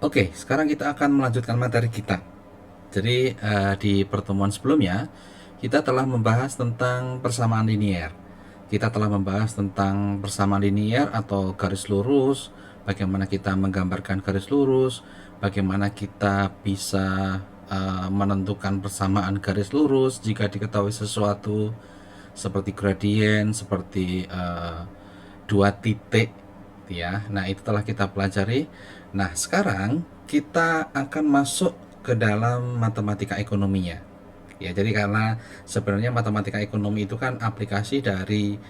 Oke, sekarang kita akan melanjutkan materi kita. Jadi di pertemuan sebelumnya kita telah membahas tentang persamaan linier. Kita telah membahas tentang persamaan linier atau garis lurus, bagaimana kita menggambarkan garis lurus, bagaimana kita bisa menentukan persamaan garis lurus jika diketahui sesuatu seperti gradien, seperti dua titik, ya. Nah, itu telah kita pelajari. Nah, sekarang kita akan masuk ke dalam matematika ekonominya. Ya, jadi karena sebenarnya matematika ekonomi itu kan aplikasi dari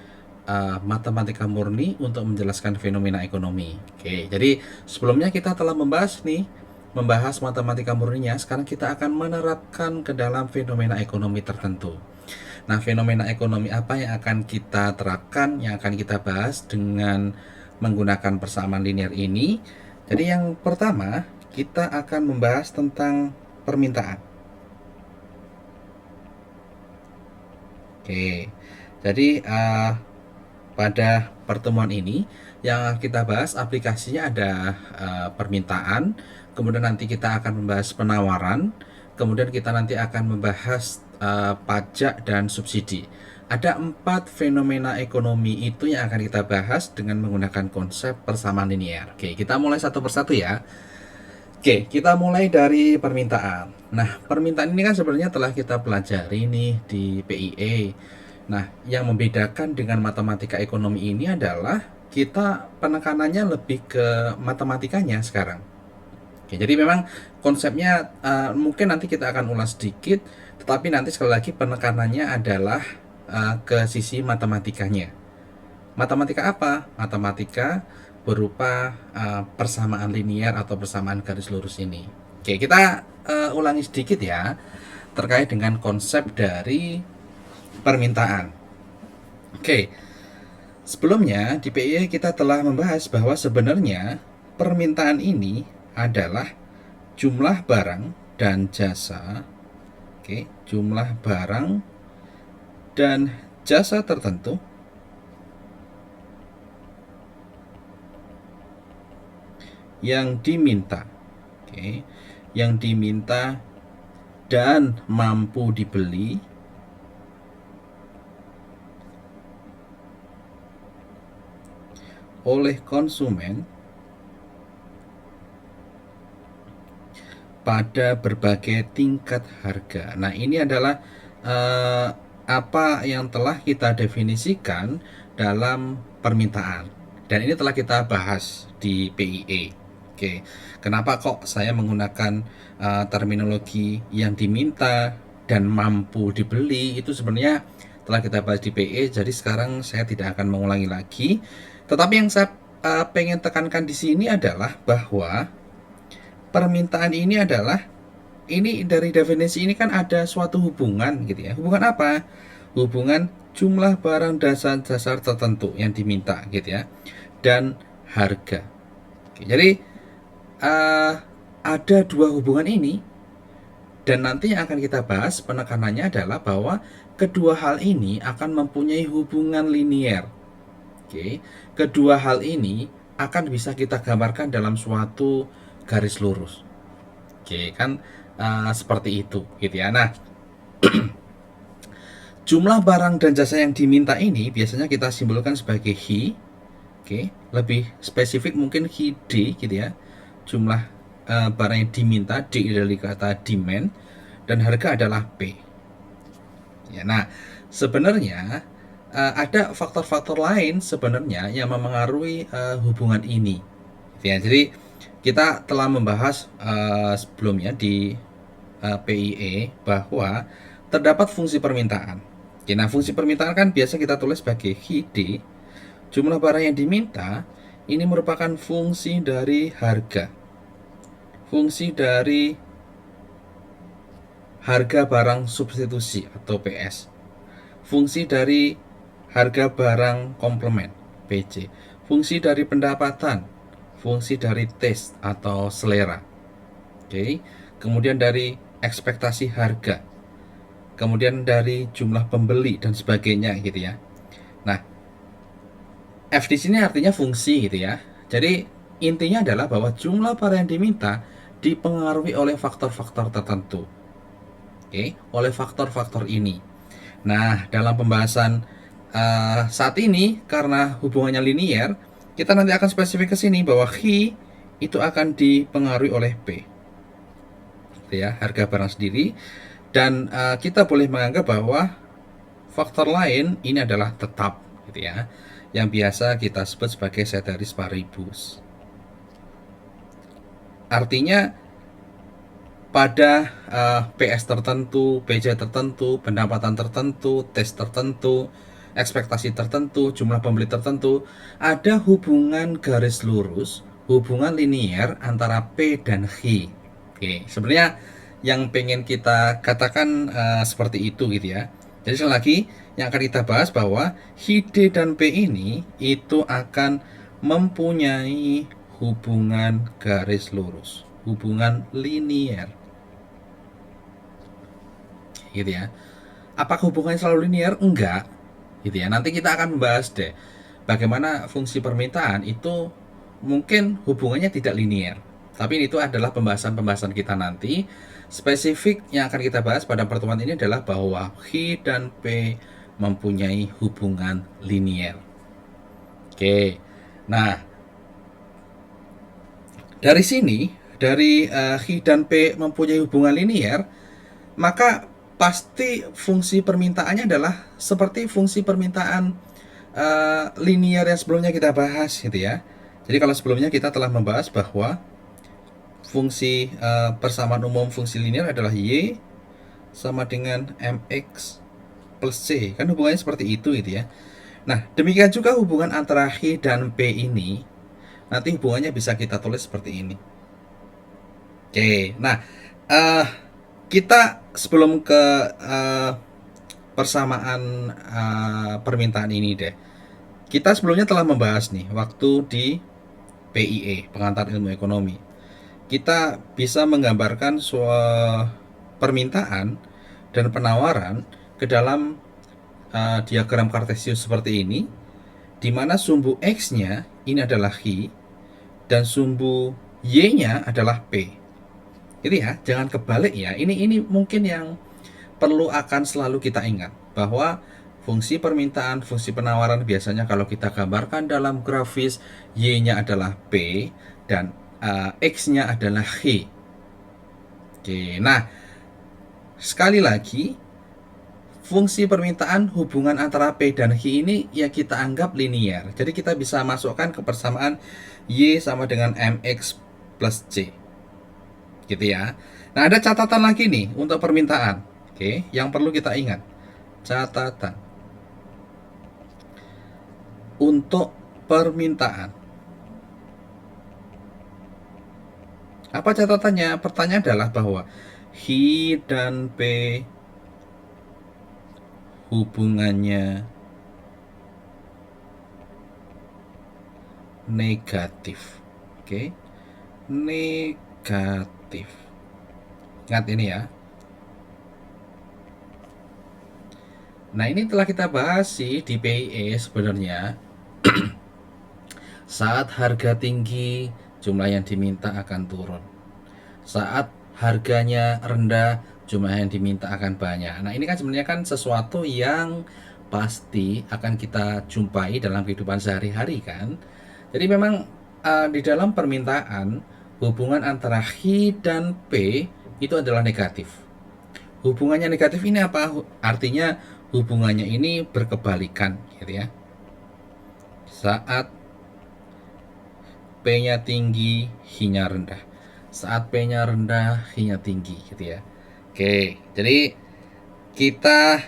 matematika murni untuk menjelaskan fenomena ekonomi. Oke, jadi sebelumnya kita telah membahas matematika murninya. Sekarang kita akan menerapkan ke dalam fenomena ekonomi tertentu. Nah, fenomena ekonomi apa yang akan kita terapkan, yang akan kita bahas dengan menggunakan persamaan linear ini? Jadi yang pertama, kita akan membahas tentang permintaan. Oke, jadi pada pertemuan ini yang kita bahas aplikasinya ada permintaan, kemudian nanti kita akan membahas penawaran, kemudian kita nanti akan membahas pajak dan subsidi. Ada 4 fenomena ekonomi itu yang akan kita bahas dengan menggunakan konsep persamaan linear. Oke, kita mulai satu persatu ya. Oke, kita mulai dari permintaan. Nah, permintaan ini kan sebenarnya telah kita pelajari nih di PIE. Nah, yang membedakan dengan matematika ekonomi ini adalah kita penekanannya lebih ke matematikanya sekarang. Oke, jadi memang konsepnya mungkin nanti kita akan ulas sedikit, tetapi nanti sekali lagi penekanannya adalah ke sisi matematikanya. Matematika apa? Matematika berupa persamaan linear atau persamaan garis lurus ini. Oke, kita ulangi sedikit ya terkait dengan konsep dari permintaan. Oke, sebelumnya di PIE kita telah membahas bahwa sebenarnya permintaan ini adalah jumlah barang dan jasa. Oke, jumlah barang dan jasa tertentu yang diminta. Oke, yang diminta dan mampu dibeli oleh konsumen pada berbagai tingkat harga. Nah, ini adalah apa yang telah kita definisikan dalam permintaan. Dan ini telah kita bahas di PIE. Oke, kenapa kok saya menggunakan terminologi yang diminta dan mampu dibeli? Itu sebenarnya telah kita bahas di PIE, jadi sekarang saya tidak akan mengulangi lagi. Tetapi yang saya pengen tekankan di sini adalah bahwa permintaan ini adalah, ini dari definisi ini kan ada suatu hubungan gitu ya. Hubungan apa? Hubungan jumlah barang dasar tertentu yang diminta gitu ya, dan harga. Oke, jadi ada dua hubungan ini, dan nanti yang akan kita bahas penekanannya adalah bahwa kedua hal ini akan mempunyai hubungan linier. Oke, kedua hal ini akan bisa kita gambarkan dalam suatu garis lurus. Oke, kan seperti itu gitu ya. Nah, jumlah barang dan jasa yang diminta ini biasanya kita simbolkan sebagai Hi. Oke, lebih spesifik mungkin Hi D gitu ya. Jumlah barang yang diminta, D dari kata demand, dan harga adalah P. Ya, nah, sebenarnya ada faktor-faktor lain sebenarnya yang memengaruhi hubungan ini. Ya, jadi kita telah membahas sebelumnya di PIE bahwa terdapat fungsi permintaan. Oke, nah, fungsi permintaan kan biasa kita tulis sebagai Hi D. Jumlah barang yang diminta ini merupakan fungsi dari harga. Fungsi dari harga barang substitusi atau PS. Fungsi dari harga barang komplement PC. Fungsi dari pendapatan. Fungsi dari taste atau selera. Oke. Kemudian dari ekspektasi harga. Kemudian dari jumlah pembeli dan sebagainya gitu ya. Nah, F di sini artinya fungsi gitu ya. Jadi intinya adalah bahwa jumlah barang yang diminta dipengaruhi oleh faktor-faktor tertentu. Oke, oleh faktor-faktor ini. Nah, dalam pembahasan saat ini karena hubungannya linier, kita nanti akan spesifik ke sini bahwa H itu akan dipengaruhi oleh P, gitu ya, harga barang sendiri. Dan kita boleh menganggap bahwa faktor lain ini adalah tetap, gitu ya, yang biasa kita sebut sebagai ceteris paribus. Artinya pada PS tertentu, PJ tertentu, pendapatan tertentu, tes tertentu, ekspektasi tertentu, jumlah pembeli tertentu, ada hubungan garis lurus, hubungan linier antara P dan H. Oke, sebenarnya yang pengen kita katakan seperti itu, gitu ya. Jadi sekali lagi yang akan kita bahas bahwa H, D, dan P ini itu akan mempunyai hubungan garis lurus, hubungan linier, gitu ya. Apakah hubungannya selalu linear? Enggak, gitu ya. Nanti kita akan membahas deh bagaimana fungsi permintaan itu mungkin hubungannya tidak linear. Tapi itu adalah pembahasan-pembahasan kita nanti. Spesifik yang akan kita bahas pada pertemuan ini adalah bahwa H dan P mempunyai hubungan linear. Oke. Nah, dari sini, dari H dan P mempunyai hubungan linear, maka pasti fungsi permintaannya adalah seperti fungsi permintaan linear yang sebelumnya kita bahas, gitu ya. Jadi kalau sebelumnya kita telah membahas bahwa fungsi persamaan umum fungsi linear adalah Y sama dengan MX plus C, kan hubungannya seperti itu, gitu ya. Nah, demikian juga hubungan antara H dan P ini, nanti hubungannya bisa kita tulis seperti ini. Oke, nah kita sebelum ke persamaan permintaan ini deh, kita sebelumnya telah membahas nih waktu di PIE, pengantar ilmu ekonomi. Kita bisa menggambarkan permintaan dan penawaran ke dalam diagram kartesius seperti ini, di mana sumbu X-nya ini adalah H dan sumbu Y-nya adalah P. Jadi ya, jangan kebalik ya. Ini mungkin yang perlu akan selalu kita ingat bahwa fungsi permintaan, fungsi penawaran biasanya kalau kita gambarkan dalam grafis, Y-nya adalah P dan X-nya adalah H. Oke, nah sekali lagi fungsi permintaan hubungan antara P dan H ini ya kita anggap linear. Jadi kita bisa masukkan ke persamaan Y sama dengan MX plus C, gitu ya. Nah, ada catatan lagi nih untuk permintaan. Oke, yang perlu kita ingat. Catatan. Untuk permintaan. Apa catatannya? Pertanyaan adalah bahwa H dan P hubungannya negatif. Oke. Negatif. Ingat ini ya. Nah, ini telah kita bahas sih di PIE sebenarnya. Saat harga tinggi, jumlah yang diminta akan turun. Saat harganya rendah, jumlah yang diminta akan banyak. Nah, ini kan sebenarnya kan sesuatu yang pasti akan kita jumpai dalam kehidupan sehari-hari kan. Jadi memang di dalam permintaan hubungan antara H dan P itu adalah negatif. Hubungannya negatif ini apa? Artinya hubungannya ini berkebalikan, gitu ya. Saat P-nya tinggi, H-nya rendah. Saat P-nya rendah, H-nya tinggi, gitu ya. Oke, jadi kita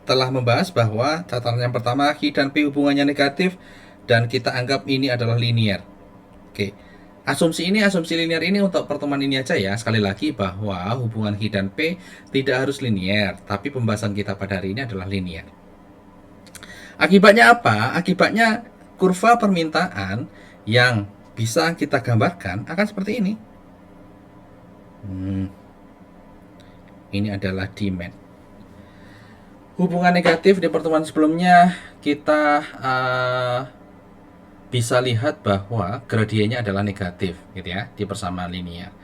telah membahas bahwa catatan yang pertama H dan P hubungannya negatif dan kita anggap ini adalah linear. Oke. Asumsi linear ini untuk pertemuan ini aja ya. Sekali lagi bahwa hubungan H dan P tidak harus linear, tapi pembahasan kita pada hari ini adalah linear. Akibatnya apa? Akibatnya kurva permintaan yang bisa kita gambarkan akan seperti ini. Ini adalah demand. Hubungan negatif di pertemuan sebelumnya kita bisa lihat bahwa gradiennya adalah negatif gitu ya di persamaan linear.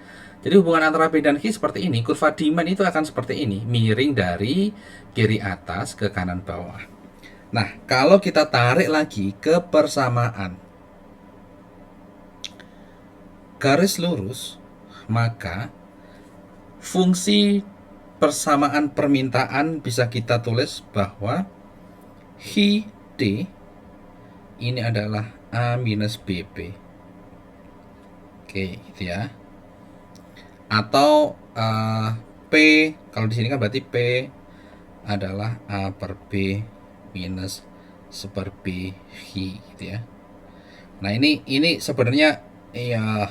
Jadi hubungan antara P dan Q seperti ini, kurva demand itu akan seperti ini, miring dari kiri atas ke kanan bawah. Nah, kalau kita tarik lagi ke persamaan garis lurus, maka fungsi persamaan permintaan bisa kita tulis bahwa Hi D ini adalah A minus BP. Oke, gitu ya. Atau P, kalau di sini kan berarti P adalah A per B minus seper B Hi, gitu ya. Nah, ini sebenarnya ya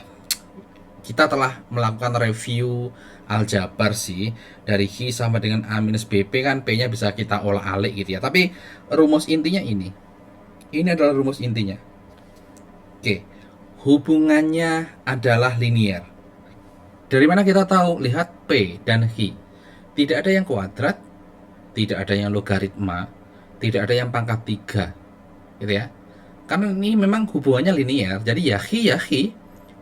kita telah melakukan review aljabar sih. Dari Hi sama dengan A minus BP kan P nya bisa kita olah alik gitu ya. Tapi rumus intinya ini adalah rumus intinya. Oke, hubungannya adalah linear. Dari mana kita tahu? Lihat P dan Hi. Tidak ada yang kuadrat, tidak ada yang logaritma, tidak ada yang pangkat 3 gitu ya. Karena ini memang hubungannya linear. Jadi ya Hi,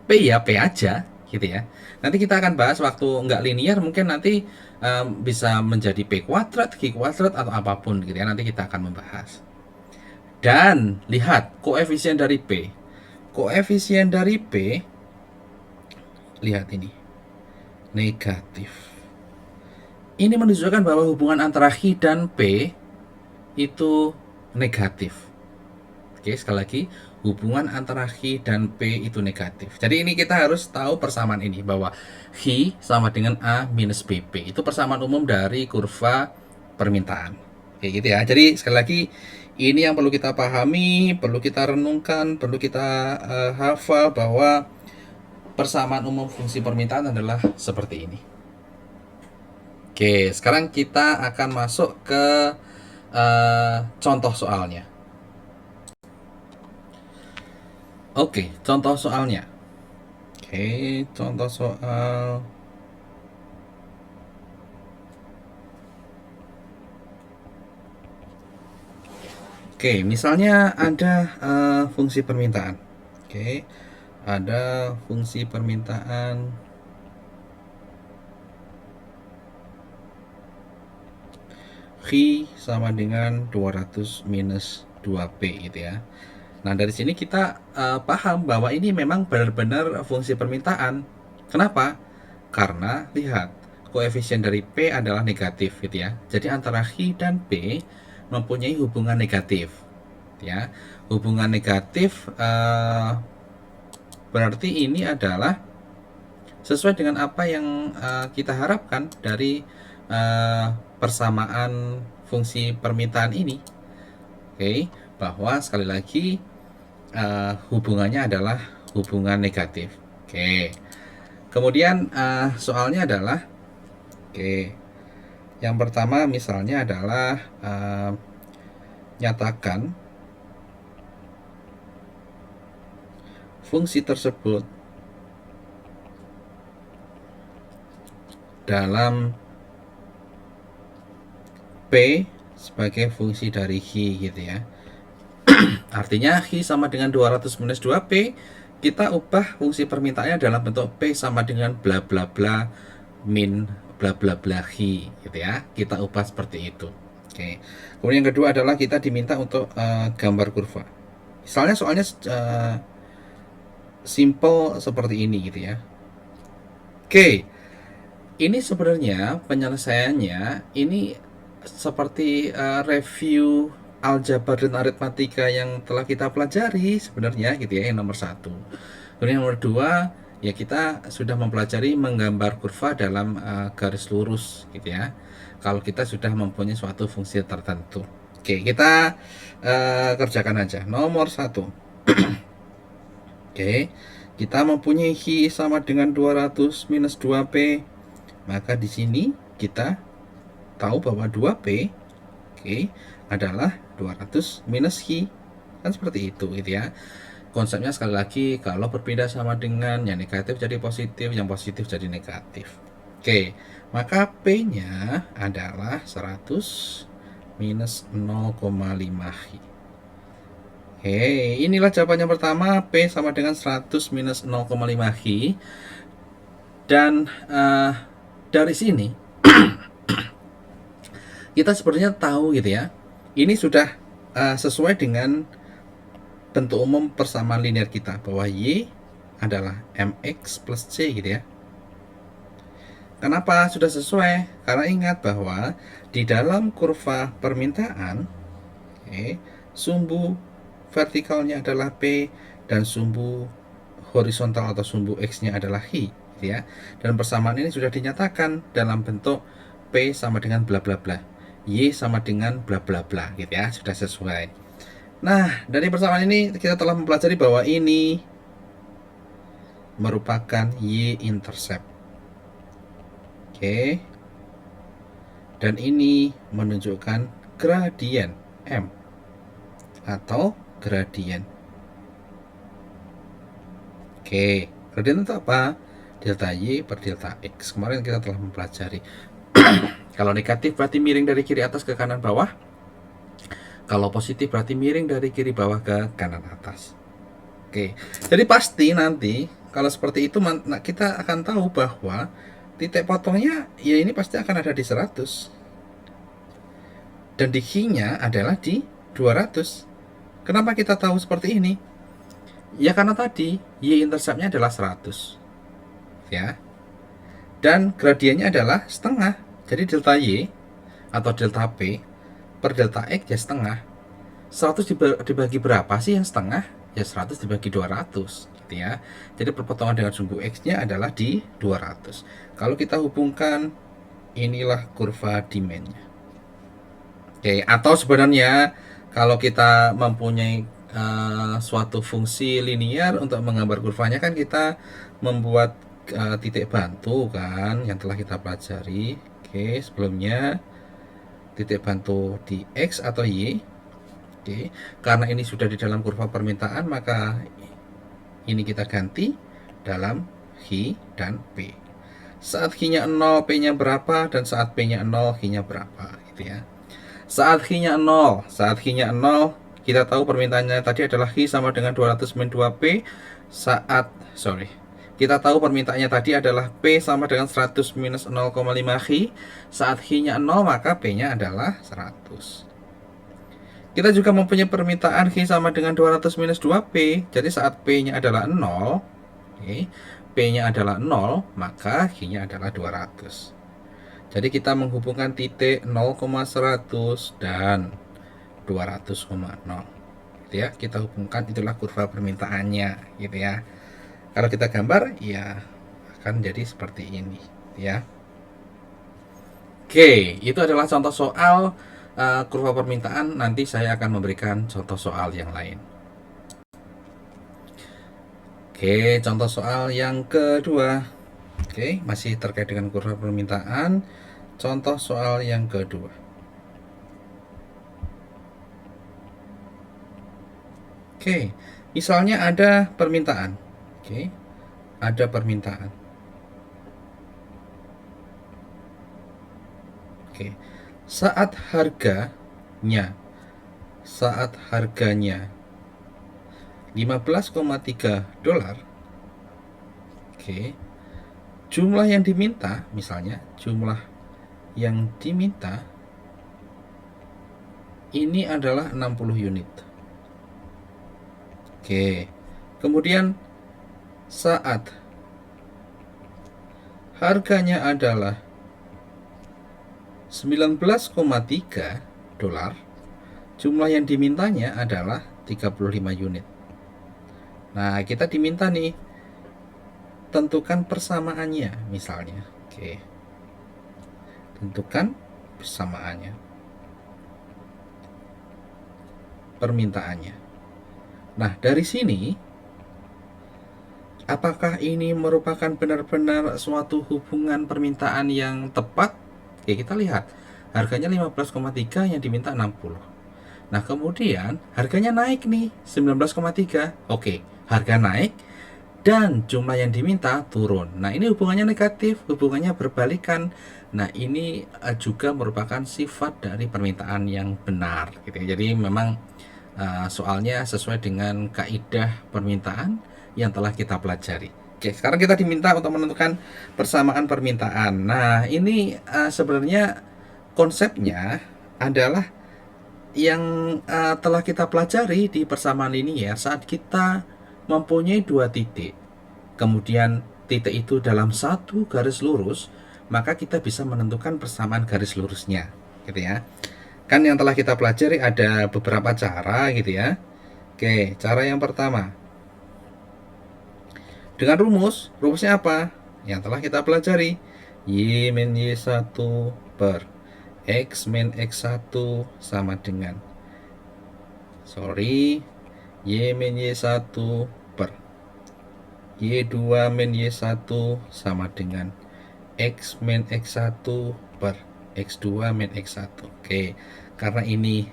P ya P aja gitu ya. Nanti kita akan bahas waktu nggak linear, mungkin nanti bisa menjadi P kuadrat, Q kuadrat atau apapun gitu ya. Nanti kita akan membahas. Dan lihat koefisien dari P. Koefisien dari P, lihat ini, negatif. Ini menunjukkan bahwa hubungan antara Hi dan P itu negatif. Oke, sekali lagi, hubungan antara Hi dan P itu negatif. Jadi ini kita harus tahu persamaan ini, bahwa Hi sama dengan A minus BP. Itu persamaan umum dari kurva permintaan. Oke, gitu ya. Jadi sekali lagi, ini yang perlu kita pahami, perlu kita renungkan, perlu kita hafal bahwa persamaan umum fungsi permintaan adalah seperti ini. Oke, sekarang kita akan masuk ke contoh soalnya. Oke, contoh soalnya. Oke, contoh soal. Oke, misalnya ada fungsi permintaan. Oke, ada fungsi permintaan Q sama dengan 200 minus 2P gitu ya. Nah, dari sini kita paham bahwa ini memang benar-benar fungsi permintaan. Kenapa? Karena lihat, koefisien dari P adalah negatif gitu ya. Jadi antara Q dan P mempunyai hubungan negatif ya. Hubungan negatif berarti ini adalah sesuai dengan apa yang kita harapkan dari persamaan fungsi permintaan ini. Oke, bahwa sekali lagi hubungannya adalah hubungan negatif. Oke, kemudian soalnya adalah, oke, yang pertama misalnya adalah nyatakan fungsi tersebut dalam P sebagai fungsi dari Hi gitu ya. Artinya Hi sama dengan 200 minus 2P, kita ubah fungsi permintaannya dalam bentuk P sama dengan bla bla bla min bla bla bla Hi gitu ya. Kita ubah seperti itu. Oke. Kemudian yang kedua adalah kita diminta untuk gambar kurva. Misalnya soalnya simple seperti ini gitu ya. Oke. Ini sebenarnya penyelesaiannya ini seperti review aljabar dan aritmatika yang telah kita pelajari sebenarnya gitu ya, yang nomor 1. Kemudian yang nomor 2, ya kita sudah mempelajari menggambar kurva dalam garis lurus gitu ya, kalau kita sudah mempunyai suatu fungsi tertentu. Oke, kita kerjakan aja. Nomor 1. Oke, kita mempunyai Hi sama dengan 200 minus 2P. Maka di sini kita tahu bahwa 2P adalah 200 minus Hi. Kan seperti itu gitu ya. Konsepnya sekali lagi, kalau berpindah sama dengan yang negatif jadi positif, yang positif jadi negatif. Oke, maka P-nya adalah 100 minus 0,5 Hi. Inilah jawabannya pertama, P sama dengan 100 minus 0,5 Hi. Dan dari sini kita sebenarnya tahu gitu ya, ini sudah sesuai dengan bentuk umum persamaan linear kita, bahwa Y adalah MX plus C gitu ya. Kenapa sudah sesuai? Karena ingat bahwa di dalam kurva permintaan, sumbu vertikalnya adalah P dan sumbu horizontal atau sumbu X-nya adalah Hi, gitu ya. Dan persamaan ini sudah dinyatakan dalam bentuk P sama dengan bla bla bla, Y sama dengan bla bla bla, gitu ya. Sudah sesuai. Nah, dari persamaan ini kita telah mempelajari bahwa ini merupakan Y-intercept. Oke. Dan ini menunjukkan gradien M atau gradien. Oke, gradien itu apa? Delta Y per delta X. Kemarin kita telah mempelajari. Kalau negatif berarti miring dari kiri atas ke kanan bawah. Kalau positif berarti miring dari kiri bawah ke kanan atas. Oke, jadi pasti nanti kalau seperti itu kita akan tahu bahwa titik potongnya ya ini pasti akan ada di 100. Dan di Hi-nya adalah di 200. Kenapa kita tahu seperti ini? Ya karena tadi Y-interceptnya adalah 100. Ya. Dan gradiennya adalah setengah. Jadi delta Y atau delta P per delta X ya setengah. 100 dibagi berapa sih yang setengah? Ya 100 dibagi 200 gitu ya. Jadi perpotongan dengan sumbu X-nya adalah di 200. Kalau kita hubungkan, inilah kurva demand-nya. Oke, atau sebenarnya kalau kita mempunyai suatu fungsi linear untuk menggambar kurvanya, kan kita membuat titik bantu kan yang telah kita pelajari. Oke, sebelumnya titik bantu di X atau Y. Oke, karena ini sudah di dalam kurva permintaan, maka ini kita ganti dalam Hi dan P. Saat Hi-nya 0, P-nya berapa, dan saat P-nya 0, Hi-nya berapa gitu ya. Saat Hi-nya 0, kita tahu permintaannya tadi adalah Hi sama dengan 200 min 2P. Kita tahu permintaannya tadi adalah P sama dengan 100 minus 0,5 Hi. Saat Hi-nya 0, maka P-nya adalah 100. Kita juga mempunyai permintaan Hi sama dengan 200 minus 2P. Jadi saat P-nya adalah 0, P-nya adalah 0, maka Hi-nya adalah 200. Jadi kita menghubungkan titik 0,100 dan 200,0 gitu ya. Kita hubungkan, itulah kurva permintaannya gitu ya. Kalau kita gambar ya akan jadi seperti ini ya. Oke, itu adalah contoh soal kurva permintaan. Nanti saya akan memberikan contoh soal yang lain. Oke, contoh soal yang kedua. Oke, masih terkait dengan kurva permintaan. Contoh soal yang kedua. Oke, misalnya ada permintaan. Oke, ada permintaan. Oke, saat harganya 15,3 dolar. Oke, jumlah yang diminta, misalnya jumlah yang diminta ini adalah 60 unit. Oke, kemudian saat harganya adalah 19,3 dolar, jumlah yang dimintanya adalah 35 unit. Nah, kita diminta nih, tentukan persamaannya misalnya. Oke, tentukan persamaannya, permintaannya. Nah, dari sini apakah ini merupakan benar-benar suatu hubungan permintaan yang tepat? Oke, kita lihat harganya 15,3, yang diminta 60. Nah, kemudian harganya naik nih 19,3. Oke, harga naik dan jumlah yang diminta turun. Nah, ini hubungannya negatif, hubungannya berbalikan. Nah, ini juga merupakan sifat dari permintaan yang benar gitu ya. Jadi memang soalnya sesuai dengan kaidah permintaan yang telah kita pelajari. Oke, sekarang kita diminta untuk menentukan persamaan permintaan. Nah, ini sebenarnya konsepnya adalah yang telah kita pelajari di persamaan linear saat kita mempunyai dua titik. Kemudian titik itu dalam satu garis lurus, maka kita bisa menentukan persamaan garis lurusnya, gitu ya. Kan yang telah kita pelajari ada beberapa cara gitu ya. Oke, cara yang pertama dengan rumusnya apa? Yang telah kita pelajari, Y min Y1 per X min X1 sama dengan Y min Y1 per Y2 min Y1 sama dengan X min X1 per X2 min X1. Oke, karena ini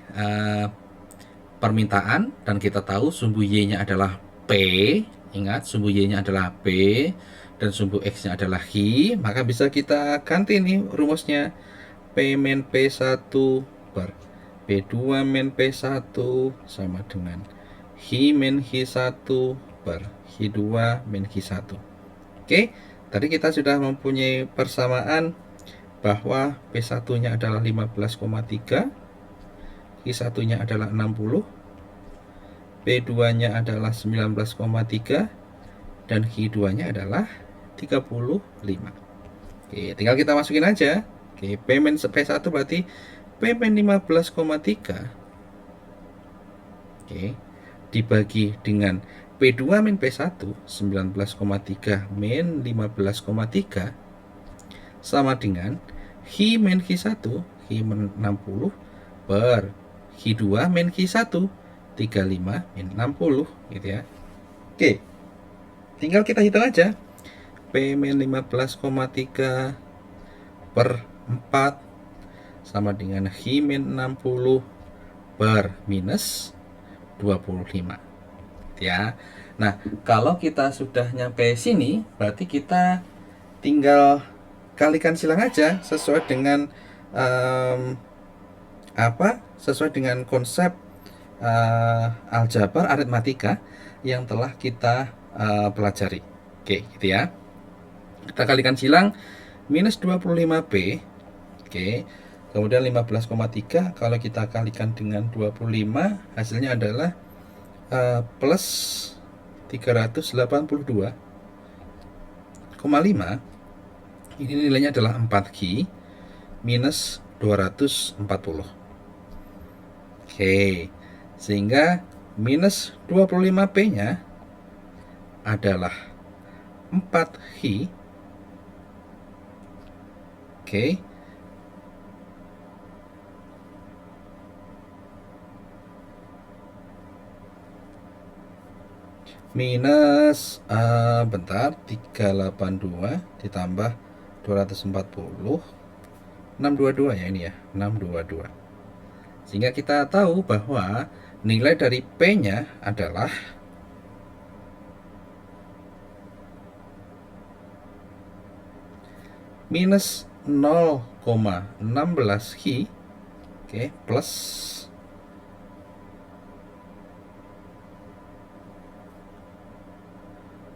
permintaan dan kita tahu sumbu Y-nya adalah P, ingat sumbu Y-nya adalah P dan sumbu X-nya adalah Hi, maka bisa kita ganti nih rumusnya. P min P1 per P2 min P1 sama dengan Hi min Hi1 per Hi2 min Hi1. Oke, tadi kita sudah mempunyai persamaan bahwa P1-nya adalah 15,3, Hi1-nya adalah 60, P2-nya adalah 19,3, dan Hi2-nya adalah 35. Oke, tinggal kita masukin aja. Oke, P min P1 berarti P min 15,3. Oke, dibagi dengan P2 min P1 19,3 min 15,3 sama dengan Hi min Hi1 Hi min 60 per Hi2 min Hi1 35 min 60 gitu ya. Oke, tinggal kita hitung aja. P min 15,3 per 4 sama dengan Hi min 60 per minus 25 ya. Nah, kalau kita sudah nyampe sini berarti kita tinggal kalikan silang aja sesuai dengan sesuai dengan konsep aljabar aritmatika yang telah kita pelajari. Oke, gitu ya. Kita kalikan silang minus 25P. Oke. Kemudian 15,3 kalau kita kalikan dengan 25 hasilnya adalah plus 382,5. Ini nilainya adalah 4Ki minus 240. Oke, sehingga minus 25P-nya adalah 4Hi. Oke, minus 382 ditambah 240 622 ya, ini ya 622. Sehingga kita tahu bahwa nilai dari P-nya adalah minus 0,16 Hi, oke, plus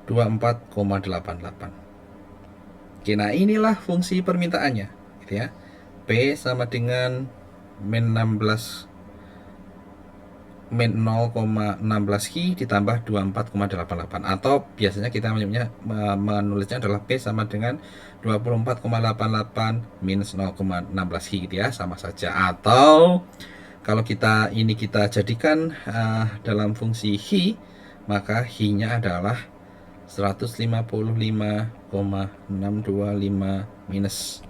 24,88. Oke, nah inilah fungsi permintaannya gitu ya. P sama dengan min 0,16 Ki ditambah 24,88, atau biasanya kita menulisnya adalah P sama dengan 24,88 minus 0,16 Ki gitu ya, sama saja. Atau kalau kita jadikan dalam fungsi Hi, maka Hi-nya adalah 155,625 minus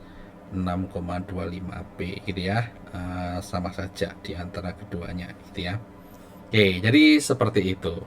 6,25P gitu ya. Sama saja di antara keduanya gitu ya. Oke, jadi seperti itu.